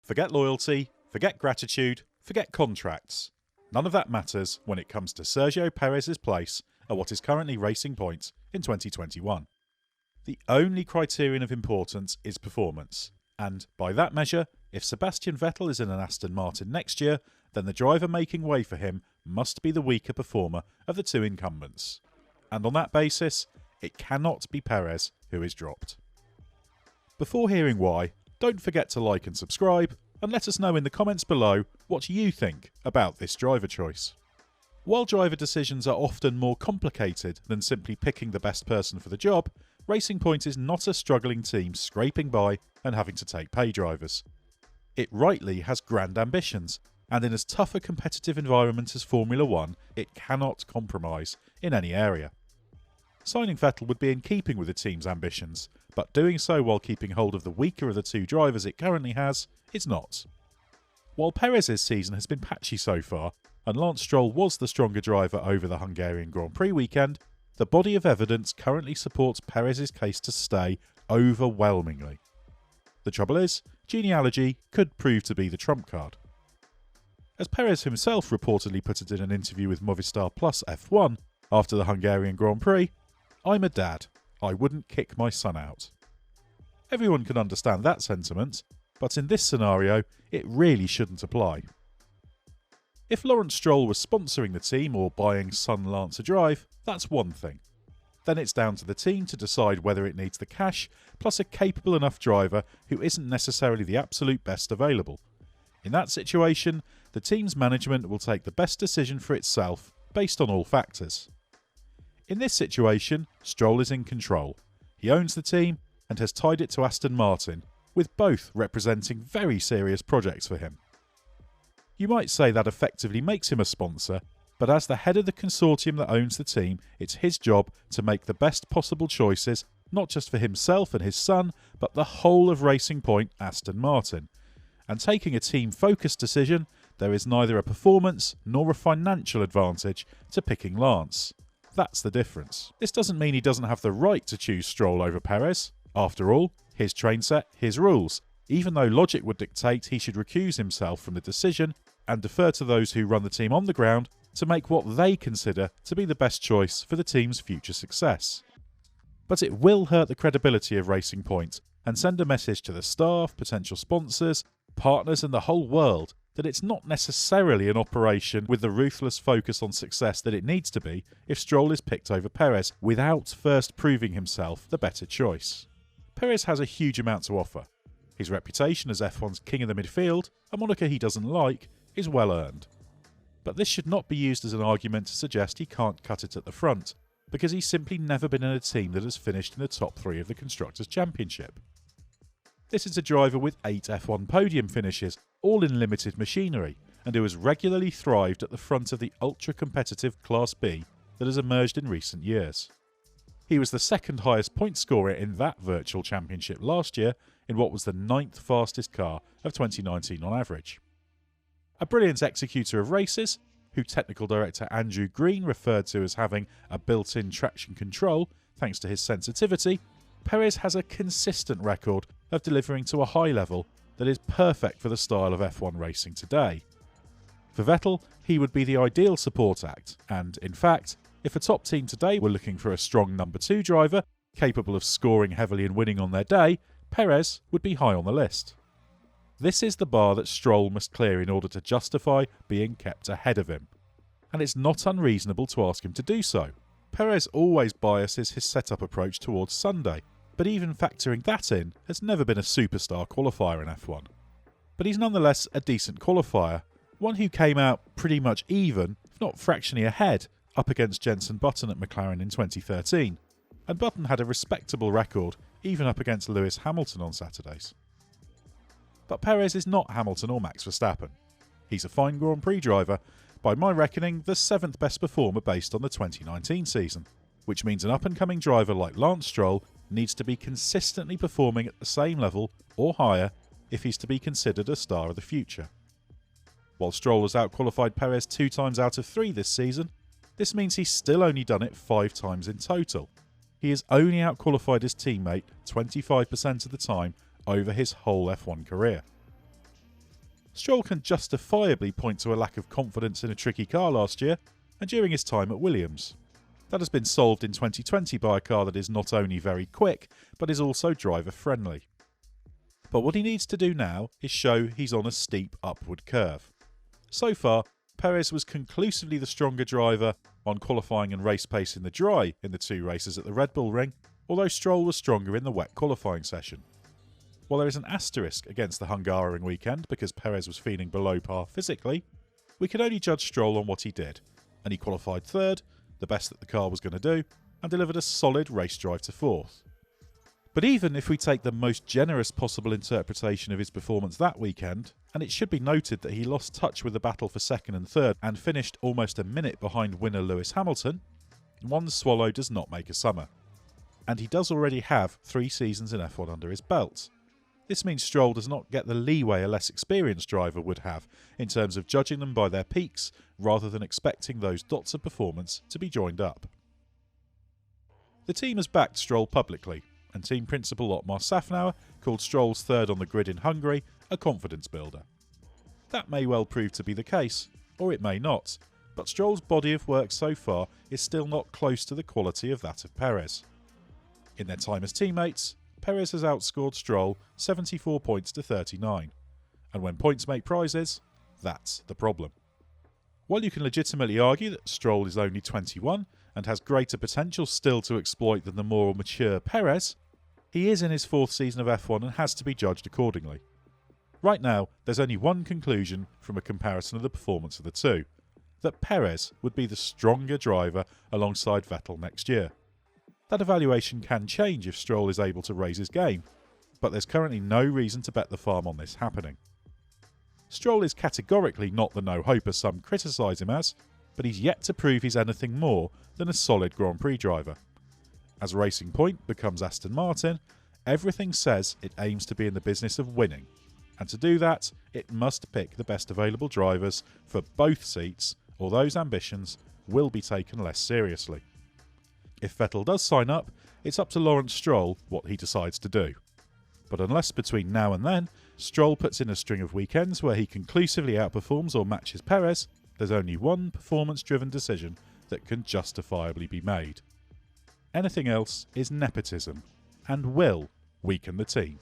Forget loyalty, forget gratitude, forget contracts. None of that matters when it comes to Sergio Perez's place at what is currently Racing Point in 2021. The only criterion of importance is performance, and by that measure, if Sebastian Vettel is in an Aston Martin next year, then the driver making way for him must be the weaker performer of the two incumbents. And on that basis, it cannot be Perez who is dropped. Before hearing why, don't forget to like and subscribe, and let us know in the comments below what you think about this driver choice. While driver decisions are often more complicated than simply picking the best person for the job, Racing Point is not a struggling team scraping by and having to take pay drivers. It rightly has grand ambitions, and in as tough a competitive environment as Formula 1, it cannot compromise in any area. Signing Vettel would be in keeping with the team's ambitions, but doing so while keeping hold of the weaker of the two drivers it currently has is not. While Perez's season has been patchy so far, and Lawrence Stroll was the stronger driver over the Hungarian Grand Prix weekend, the body of evidence currently supports Perez's case to stay overwhelmingly. The trouble is, genealogy could prove to be the trump card. As Perez himself reportedly put it in an interview with Movistar Plus F1 after the Hungarian Grand Prix, "I'm a dad. I wouldn't kick my son out." Everyone can understand that sentiment, but in this scenario, it really shouldn't apply. If Lawrence Stroll was sponsoring the team or buying son Lance a drive, that's one thing. Then it's down to the team to decide whether it needs the cash, plus a capable enough driver who isn't necessarily the absolute best available. In that situation, the team's management will take the best decision for itself based on all factors. In this situation, Stroll is in control. He owns the team and has tied it to Aston Martin, with both representing very serious projects for him. You might say that effectively makes him a sponsor, but as the head of the consortium that owns the team, it's his job to make the best possible choices, not just for himself and his son, but the whole of Racing Point Aston Martin. And taking a team-focused decision, there is neither a performance nor a financial advantage to picking Lance. That's the difference. This doesn't mean he doesn't have the right to choose Stroll over Perez. After all, his train set, his rules, even though logic would dictate he should recuse himself from the decision and defer to those who run the team on the ground to make what they consider to be the best choice for the team's future success. But it will hurt the credibility of Racing Point and send a message to the staff, potential sponsors, partners and the whole world that it's not necessarily an operation with the ruthless focus on success that it needs to be if Stroll is picked over Perez without first proving himself the better choice. Perez has a huge amount to offer. His reputation as F1's king of the midfield, a moniker he doesn't like, is well earned. But this should not be used as an argument to suggest he can't cut it at the front, because he's simply never been in a team that has finished in the top 3 of the Constructors' Championship. This is a driver with 8 F1 podium finishes, all in limited machinery, and who has regularly thrived at the front of the ultra-competitive Class B that has emerged in recent years. He was the second highest point scorer in that virtual championship last year in what was the 9th fastest car of 2019 on average. A brilliant executor of races, who technical director Andrew Green referred to as having a built-in traction control thanks to his sensitivity, Perez has a consistent record of delivering to a high level that is perfect for the style of F1 racing today. For Vettel, he would be the ideal support act, and in fact, if a top team today were looking for a strong number 2 driver, capable of scoring heavily and winning on their day, Perez would be high on the list. This is the bar that Stroll must clear in order to justify being kept ahead of him, and it's not unreasonable to ask him to do so. Perez always biases his setup approach towards Sunday, but even factoring that in, has never been a superstar qualifier in F1. But he's nonetheless a decent qualifier, one who came out pretty much even, if not fractionally ahead, up against Jenson Button at McLaren in 2013, and Button had a respectable record even up against Lewis Hamilton on Saturdays. But Perez is not Hamilton or Max Verstappen. He's a fine Grand Prix driver, by my reckoning the 7th best performer based on the 2019 season, which means an up-and-coming driver like Lawrence Stroll needs to be consistently performing at the same level or higher if he's to be considered a star of the future. While Stroll has outqualified Perez 2 times out of 3 this season, this means he's still only done it 5 times in total. He has only outqualified his teammate 25% of the time over his whole F1 career. Stroll can justifiably point to a lack of confidence in a tricky car last year and during his time at Williams. That has been solved in 2020 by a car that is not only very quick, but is also driver friendly. But what he needs to do now is show he's on a steep upward curve. So far, Perez was conclusively the stronger driver on qualifying and race pace in the dry in the 2 races at the Red Bull Ring, although Stroll was stronger in the wet qualifying session. While there is an asterisk against the Hungaroring weekend because Perez was feeling below par physically, we can only judge Stroll on what he did, and he qualified 3rd, the best that the car was going to do, and delivered a solid race drive to 4th. But even if we take the most generous possible interpretation of his performance that weekend, and it should be noted that he lost touch with the battle for 2nd and 3rd and finished almost a minute behind winner Lewis Hamilton, one swallow does not make a summer. And he does already have 3 seasons in F1 under his belt. This means Stroll does not get the leeway a less experienced driver would have in terms of judging them by their peaks rather than expecting those dots of performance to be joined up. The team has backed Stroll publicly, and team principal Otmar Safnauer called Stroll's 3rd on the grid in Hungary a confidence builder. That may well prove to be the case, or it may not, but Stroll's body of work so far is still not close to the quality of that of Perez. In their time as teammates, Perez has outscored Stroll 74 points to 39, and when points make prizes, that's the problem. While you can legitimately argue that Stroll is only 21 and has greater potential still to exploit than the more mature Perez, he is in his 4th season of F1 and has to be judged accordingly. Right now, there's only one conclusion from a comparison of the performance of the two, that Perez would be the stronger driver alongside Vettel next year. That evaluation can change if Stroll is able to raise his game, but there's currently no reason to bet the farm on this happening. Stroll is categorically not the no-hope as some criticise him as, but he's yet to prove he's anything more than a solid Grand Prix driver. As Racing Point becomes Aston Martin, everything says it aims to be in the business of winning, and to do that, it must pick the best available drivers for both seats, or those ambitions will be taken less seriously. If Vettel does sign up, it's up to Lawrence Stroll what he decides to do. But unless between now and then, Stroll puts in a string of weekends where he conclusively outperforms or matches Perez, there's only one performance-driven decision that can justifiably be made. Anything else is nepotism, and will weaken the team.